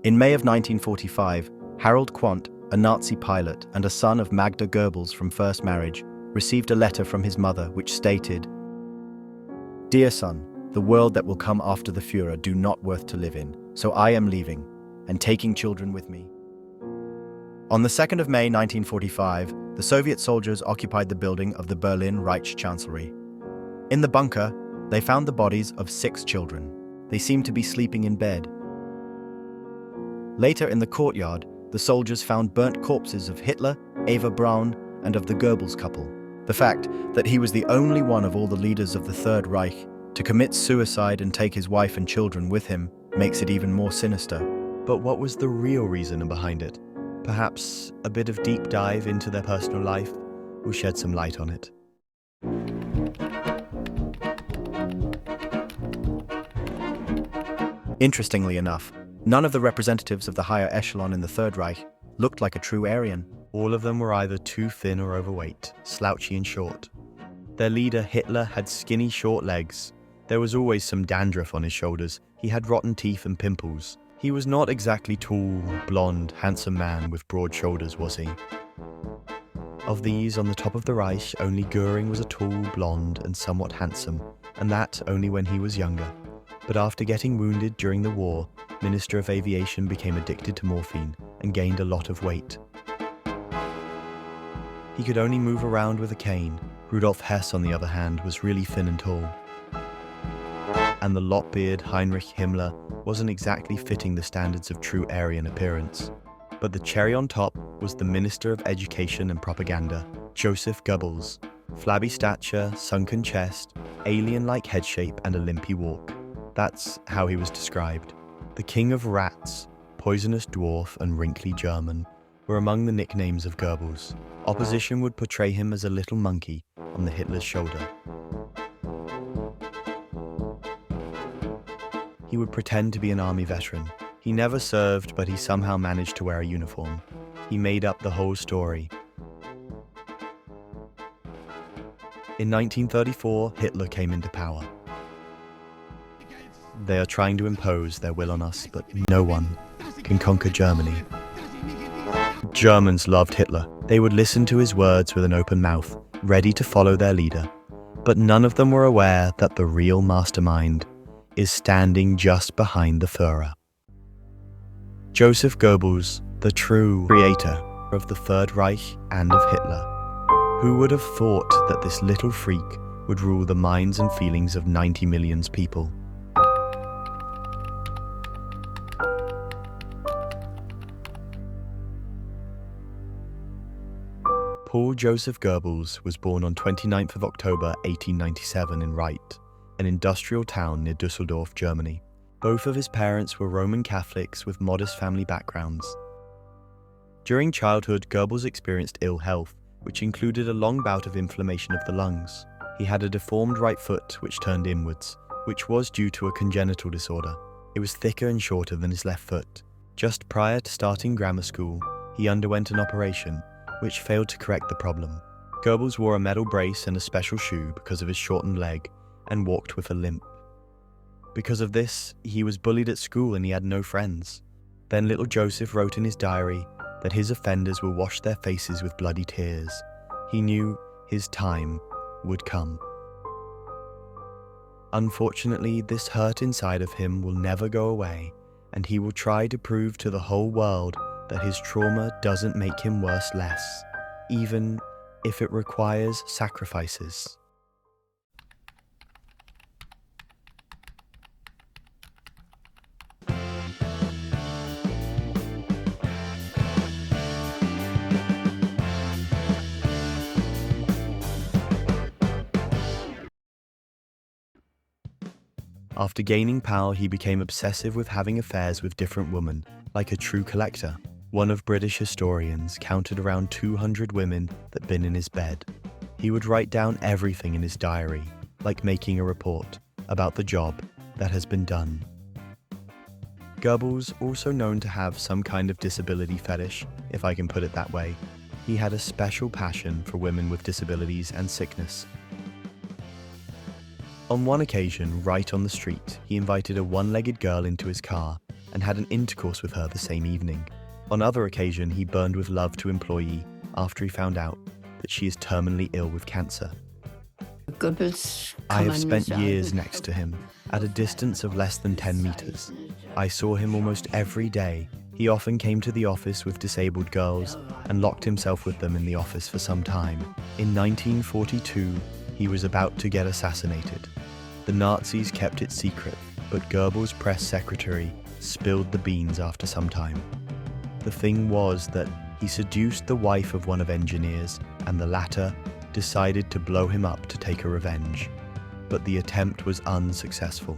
In May of 1945, Harold Quandt, a Nazi pilot and a son of Magda Goebbels from first marriage, received a letter from his mother which stated, "Dear son, the world that will come after the Führer do not worth to live in, so I am leaving, and taking children with me." On the 2nd of May 1945, the Soviet soldiers occupied the building of the Berlin Reich Chancellery. In the bunker, they found the bodies of 6 children. They seemed to be sleeping in bed. Later in the courtyard, the soldiers found burnt corpses of Hitler, Eva Braun, and of the Goebbels couple. The fact that he was the only one of all the leaders of the Third Reich to commit suicide and take his wife and children with him makes it even more sinister. But what was the real reason behind it? Perhaps a bit of deep dive into their personal life will shed some light on it. Interestingly enough, none of the representatives of the higher echelon in the Third Reich looked like a true Aryan. All of them were either too thin or overweight, slouchy and short. Their leader, Hitler, had skinny, short legs. There was always some dandruff on his shoulders. He had rotten teeth and pimples. He was not exactly tall, blonde, handsome man with broad shoulders, was he? Of these, on the top of the Reich, only Goering was a tall, blonde, and somewhat handsome, and that only when he was younger. But after getting wounded during the war, Minister of Aviation became addicted to morphine and gained a lot of weight. He could only move around with a cane. Rudolf Hess, on the other hand, was really thin and tall. And the lop-beard Heinrich Himmler wasn't exactly fitting the standards of true Aryan appearance. But the cherry on top was the Minister of Education and Propaganda, Joseph Goebbels. Flabby stature, sunken chest, alien-like head shape, and a limpy walk. That's how he was described. The King of Rats, Poisonous Dwarf, and Wrinkly German were among the nicknames of Goebbels. Opposition would portray him as a little monkey on the Hitler's shoulder. He would pretend to be an army veteran. He never served, but he somehow managed to wear a uniform. He made up the whole story. In 1934, Hitler came into power. They are trying to impose their will on us, but no one can conquer Germany. Germans loved Hitler. They would listen to his words with an open mouth, ready to follow their leader. But none of them were aware that the real mastermind is standing just behind the Führer. Joseph Goebbels, the true creator of the Third Reich and of Hitler. Who would have thought that this little freak would rule the minds and feelings of 90 million people? Paul Joseph Goebbels was born on 29th of October 1897 in Reit, an industrial town near Düsseldorf, Germany. Both of his parents were Roman Catholics with modest family backgrounds. During childhood, Goebbels experienced ill health, which included a long bout of inflammation of the lungs. He had a deformed right foot which turned inwards, which was due to a congenital disorder. It was thicker and shorter than his left foot. Just prior to starting grammar school, he underwent an operation, which failed to correct the problem. Goebbels wore a metal brace and a special shoe because of his shortened leg, and walked with a limp. Because of this, he was bullied at school and he had no friends. Then little Joseph wrote in his diary that his offenders will wash their faces with bloody tears. He knew his time would come. Unfortunately, this hurt inside of him will never go away, and he will try to prove to the whole world that his trauma doesn't make him worse less, even if it requires sacrifices. After gaining power, he became obsessive with having affairs with different women, like a true collector. One of British historians counted around 200 women that'd been in his bed. He would write down everything in his diary, like making a report about the job that has been done. Goebbels, also known to have some kind of disability fetish, if I can put it that way, he had a special passion for women with disabilities and sickness. On one occasion, right on the street, he invited a one-legged girl into his car and had an intercourse with her the same evening. On other occasion, he burned with love to employee after he found out that she is terminally ill with cancer. Goebbels I have spent years next to him, at a distance of less than 10 meters. I saw him almost every day. He often came to the office with disabled girls and locked himself with them in the office for some time. In 1942, he was about to get assassinated. The Nazis kept it secret, but Goebbels' press secretary spilled the beans after some time. The thing was that he seduced the wife of one of engineers, and the latter decided to blow him up to take a revenge. But the attempt was unsuccessful.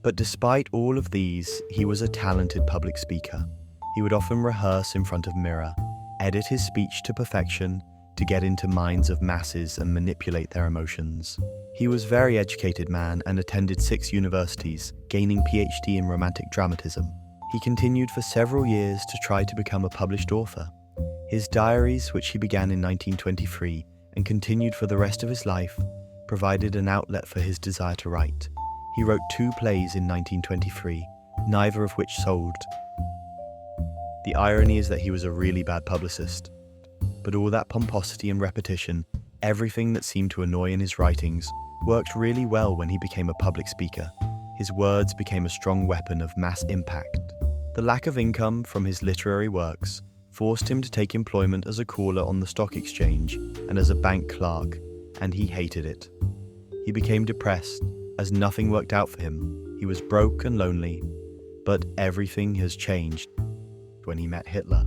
But despite all of these, he was a talented public speaker. He would often rehearse in front of a mirror, edit his speech to perfection to get into minds of masses and manipulate their emotions. He was a very educated man and attended 6 universities, gaining PhD in romantic dramatism. He continued for several years to try to become a published author. His diaries, which he began in 1923 and continued for the rest of his life, provided an outlet for his desire to write. He wrote 2 plays in 1923, neither of which sold. The irony is that he was a really bad publicist. But all that pomposity and repetition, everything that seemed to annoy in his writings, worked really well when he became a public speaker. His words became a strong weapon of mass impact. The lack of income from his literary works forced him to take employment as a caller on the stock exchange and as a bank clerk, and he hated it. He became depressed as nothing worked out for him. He was broke and lonely, but everything has changed when he met Hitler.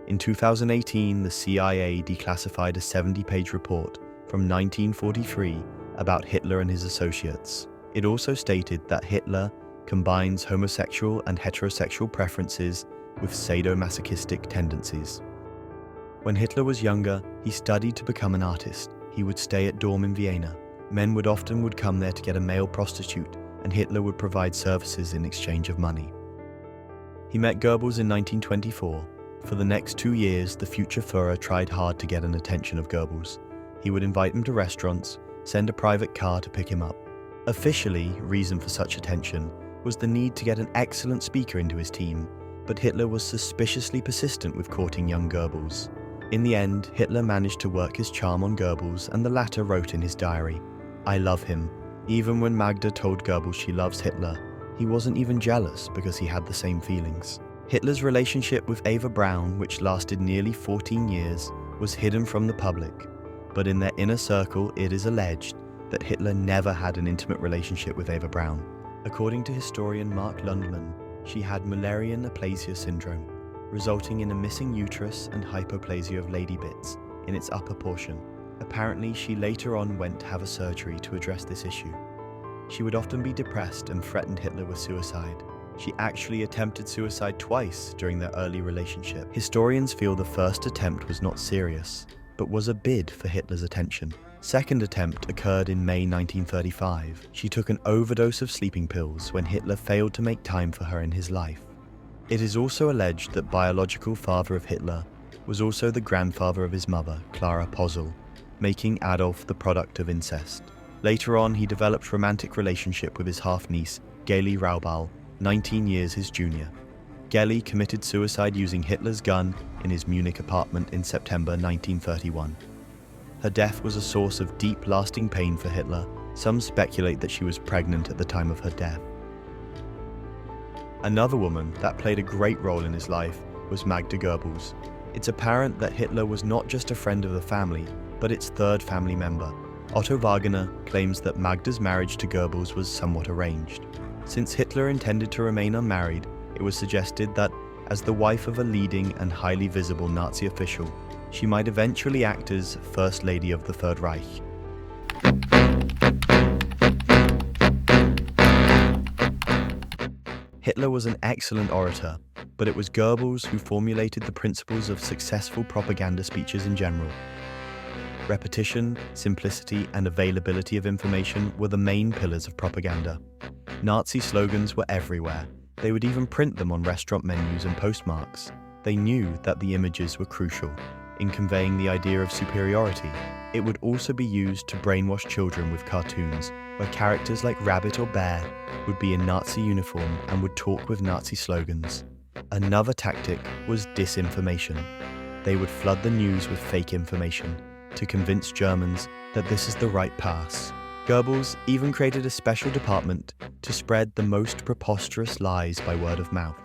In 2018, the CIA declassified a 70-page report from 1943 about Hitler and his associates. It also stated that Hitler combines homosexual and heterosexual preferences with sadomasochistic tendencies. When Hitler was younger, he studied to become an artist. He would stay at dorm in Vienna. Men would often come there to get a male prostitute, and Hitler would provide services in exchange of money. He met Goebbels in 1924. For the next 2 years, the future Führer tried hard to get an attention of Goebbels. He would invite him to restaurants, send a private car to pick him up. Officially, reason for such attention was the need to get an excellent speaker into his team, but Hitler was suspiciously persistent with courting young Goebbels. In the end, Hitler managed to work his charm on Goebbels, and the latter wrote in his diary, "I love him. Even when Magda told Goebbels she loves Hitler, he wasn't even jealous because he had the same feelings." Hitler's relationship with Eva Braun, which lasted nearly 14 years, was hidden from the public, but in their inner circle it is alleged that Hitler never had an intimate relationship with Eva Braun. According to historian Mark Lundman, she had Mullerian aplasia syndrome, resulting in a missing uterus and hypoplasia of lady bits in its upper portion. Apparently, she later on went to have a surgery to address this issue. She would often be depressed and threatened Hitler with suicide. She actually attempted suicide twice during their early relationship. Historians feel the first attempt was not serious, but was a bid for Hitler's attention. Second attempt occurred in May 1935. She took an overdose of sleeping pills when Hitler failed to make time for her in his life. It is also alleged that biological father of Hitler was also the grandfather of his mother, Clara Posel, making Adolf the product of incest. Later on, he developed a romantic relationship with his half-niece, Geli Raubal, 19 years his junior. Geli committed suicide using Hitler's gun in his Munich apartment in September 1931. Her death was a source of deep, lasting pain for Hitler. Some speculate that she was pregnant at the time of her death. Another woman that played a great role in his life was Magda Goebbels. It's apparent that Hitler was not just a friend of the family, but its third family member. Otto Wagner claims that Magda's marriage to Goebbels was somewhat arranged. Since Hitler intended to remain unmarried, it was suggested that, as the wife of a leading and highly visible Nazi official, she might eventually act as First Lady of the Third Reich. Hitler was an excellent orator, but it was Goebbels who formulated the principles of successful propaganda speeches in general. Repetition, simplicity, and availability of information were the main pillars of propaganda. Nazi slogans were everywhere. They would even print them on restaurant menus and postmarks. They knew that the images were crucial. in conveying the idea of superiority. It would also be used to brainwash children with cartoons, where characters like Rabbit or Bear would be in Nazi uniform and would talk with Nazi slogans. Another tactic was disinformation. They would flood the news with fake information to convince Germans that this is the right path. Goebbels even created a special department to spread the most preposterous lies by word of mouth.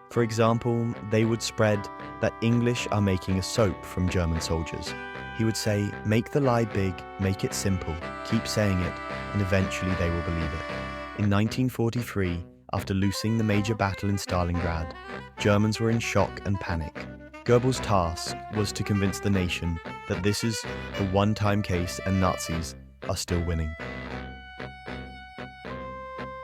For example, they would spread that English are making a soap from German soldiers. He would say, make the lie big, make it simple, keep saying it, and eventually they will believe it. In 1943, after losing the major battle in Stalingrad, Germans were in shock and panic. Goebbels' task was to convince the nation that this is the one-time case and Nazis are still winning.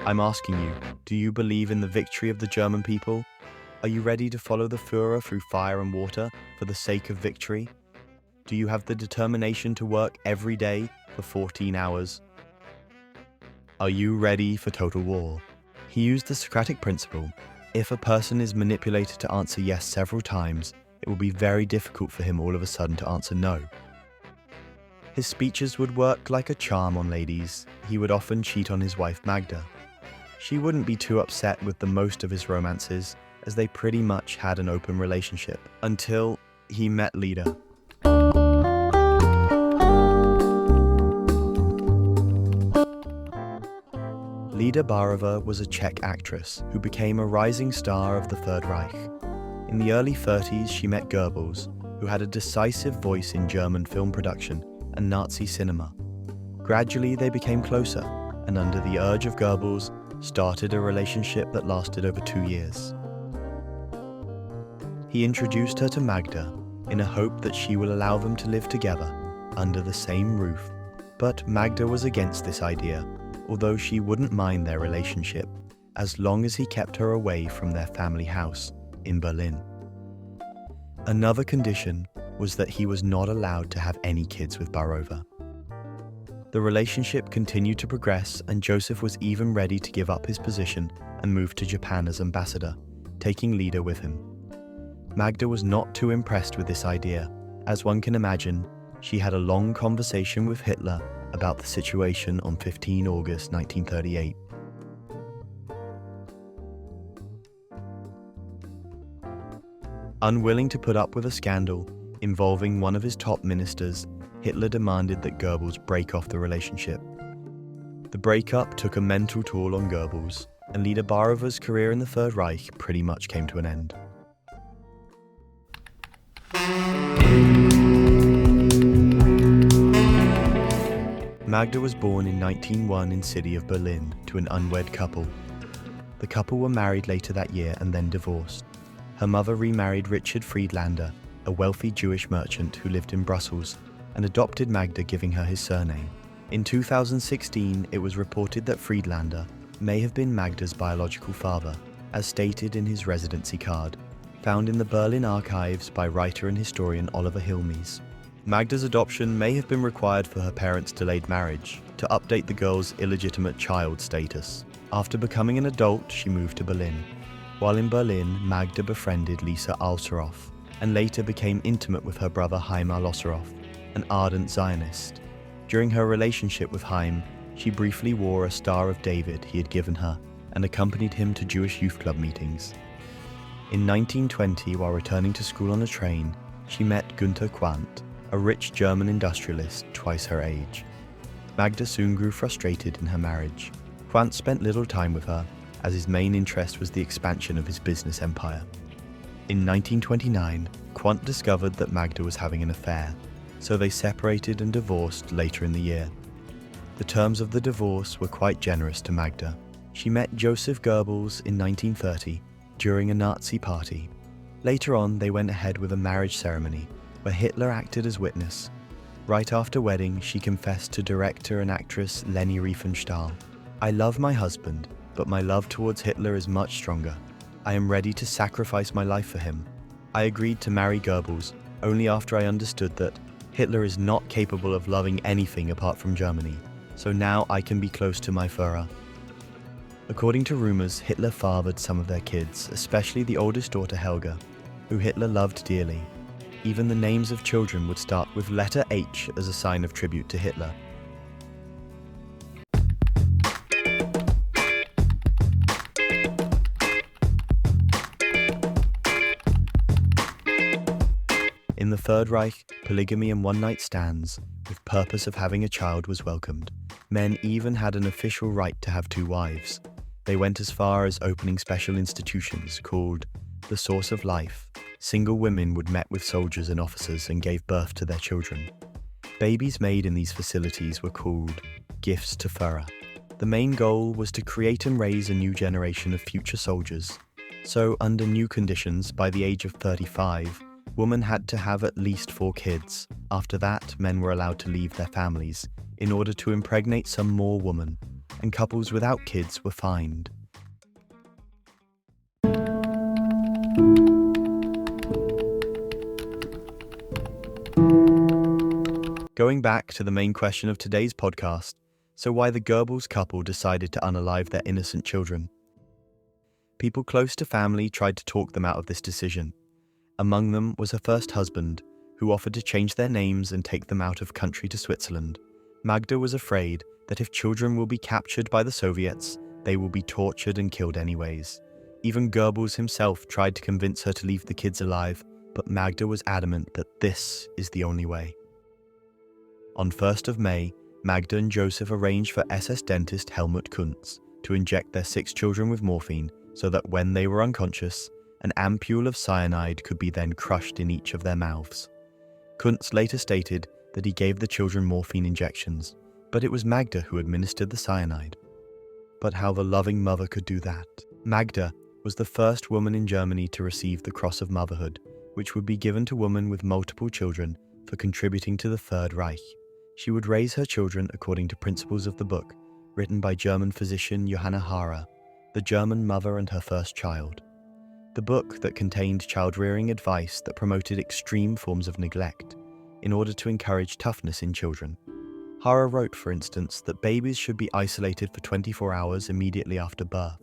I'm asking you, do you believe in the victory of the German people? Are you ready to follow the Führer through fire and water for the sake of victory? Do you have the determination to work every day for 14 hours? Are you ready for total war? He used the Socratic principle. If a person is manipulated to answer yes several times, it will be very difficult for him all of a sudden to answer no. His speeches would work like a charm on ladies. He would often cheat on his wife Magda. She wouldn't be too upset with the most of his romances, as they pretty much had an open relationship, until he met Leda. Leda Barova was a Czech actress who became a rising star of the Third Reich. In the early 30s, she met Goebbels, who had a decisive voice in German film production and Nazi cinema. Gradually, they became closer, and under the urge of Goebbels, started a relationship that lasted over 2 years. He introduced her to Magda in a hope that she will allow them to live together under the same roof. But Magda was against this idea, although she wouldn't mind their relationship as long as he kept her away from their family house in Berlin. Another condition was that he was not allowed to have any kids with Barova. The relationship continued to progress, and Joseph was even ready to give up his position and move to Japan as ambassador, taking Leda with him. Magda was not too impressed with this idea. As one can imagine, she had a long conversation with Hitler about the situation on 15 August 1938. Unwilling to put up with a scandal involving one of his top ministers, Hitler demanded that Goebbels break off the relationship. The breakup took a mental toll on Goebbels, and Leda Barova's career in the Third Reich pretty much came to an end. Magda was born in 1901 in city of Berlin to an unwed couple. The couple were married later that year and then divorced. Her mother remarried Richard Friedlander, a wealthy Jewish merchant who lived in Brussels, and adopted Magda, giving her his surname. In 2016, it was reported that Friedlander may have been Magda's biological father, as stated in his residency card, found in the Berlin archives by writer and historian Oliver Hilmes. Magda's adoption may have been required for her parents' delayed marriage, to update the girl's illegitimate child status. After becoming an adult, she moved to Berlin. While in Berlin, Magda befriended Lisa Alseroff, and later became intimate with her brother Haim Alseroff, an ardent Zionist. During her relationship with Haim, she briefly wore a Star of David he had given her, and accompanied him to Jewish youth club meetings. In 1920, while returning to school on a train, she met Günther Quandt, a rich German industrialist twice her age. Magda soon grew frustrated in her marriage. Quandt spent little time with her, as his main interest was the expansion of his business empire. In 1929, Quandt discovered that Magda was having an affair, so they separated and divorced later in the year. The terms of the divorce were quite generous to Magda. She met Joseph Goebbels in 1930 during a Nazi party. Later on, they went ahead with a marriage ceremony where Hitler acted as witness. Right after wedding, she confessed to director and actress Leni Riefenstahl, "I love my husband, but my love towards Hitler is much stronger. I am ready to sacrifice my life for him. I agreed to marry Goebbels only after I understood that Hitler is not capable of loving anything apart from Germany, so now I can be close to my Führer." According to rumors, Hitler fathered some of their kids, especially the oldest daughter Helga, who Hitler loved dearly. Even the names of children would start with letter H as a sign of tribute to Hitler. In the Third Reich, polygamy and one-night stands, with purpose of having a child, was welcomed. Men even had an official right to have 2 wives. They went as far as opening special institutions called the Source of Life. Single women would met with soldiers and officers and gave birth to their children. Babies made in these facilities were called gifts to Führer. The main goal was to create and raise a new generation of future soldiers. So, under new conditions, by the age of 35, women had to have at least 4 kids. After that, men were allowed to leave their families in order to impregnate some more women, and couples without kids were fined. Going back to the main question of today's podcast, so why the Goebbels couple decided to unalive their innocent children. People close to family tried to talk them out of this decision. Among them was her first husband, who offered to change their names and take them out of country to Switzerland. Magda was afraid that if children will be captured by the Soviets, they will be tortured and killed anyways. Even Goebbels himself tried to convince her to leave the kids alive, but Magda was adamant that this is the only way. On 1st of May, Magda and Joseph arranged for SS dentist Helmut Kuntz to inject their 6 children with morphine so that when they were unconscious, an ampule of cyanide could be then crushed in each of their mouths. Kuntz later stated that he gave the children morphine injections, but it was Magda who administered the cyanide. But how the loving mother could do that? Magda was the first woman in Germany to receive the Cross of Motherhood, which would be given to women with multiple children for contributing to the Third Reich. She would raise her children according to principles of the book, written by German physician Johanna Hara, The German Mother and Her First Child. The book that contained child-rearing advice that promoted extreme forms of neglect, in order to encourage toughness in children. Hara wrote, for instance, that babies should be isolated for 24 hours immediately after birth,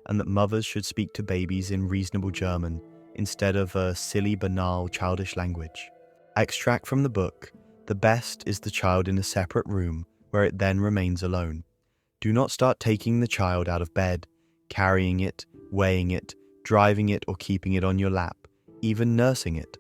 and that mothers should speak to babies in reasonable German, instead of a silly, banal, childish language. Extract from the book: the best is the child in a separate room, where it then remains alone. Do not start taking the child out of bed, carrying it, weighing it, driving it or keeping it on your lap, even nursing it.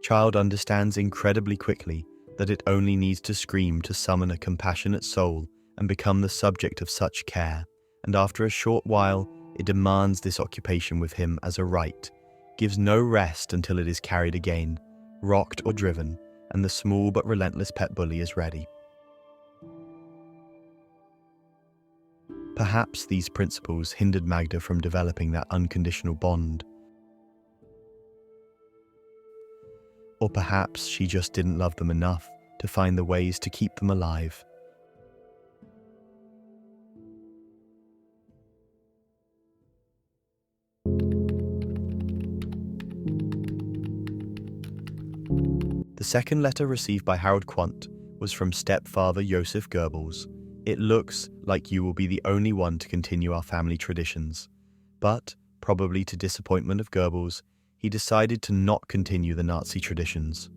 Child understands incredibly quickly that it only needs to scream to summon a compassionate soul and become the subject of such care, and after a short while, it demands this occupation with him as a right, gives no rest until it is carried again, rocked or driven, and the small but relentless pet bully is ready. Perhaps these principles hindered Magda from developing that unconditional bond. Or perhaps she just didn't love them enough to find the ways to keep them alive. The second letter received by Harold Quandt was from stepfather Joseph Goebbels. It looks like you will be the only one to continue our family traditions. But, probably to disappointment of Goebbels, he decided to not continue the Nazi traditions.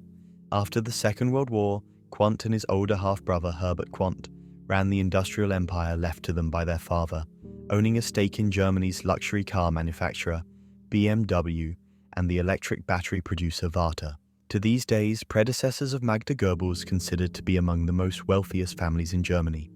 After the Second World War, Quandt and his older half-brother Herbert Quandt ran the industrial empire left to them by their father, owning a stake in Germany's luxury car manufacturer, BMW, and the electric battery producer Varta. To these days, predecessors of Magda Goebbels considered to be among the most wealthiest families in Germany.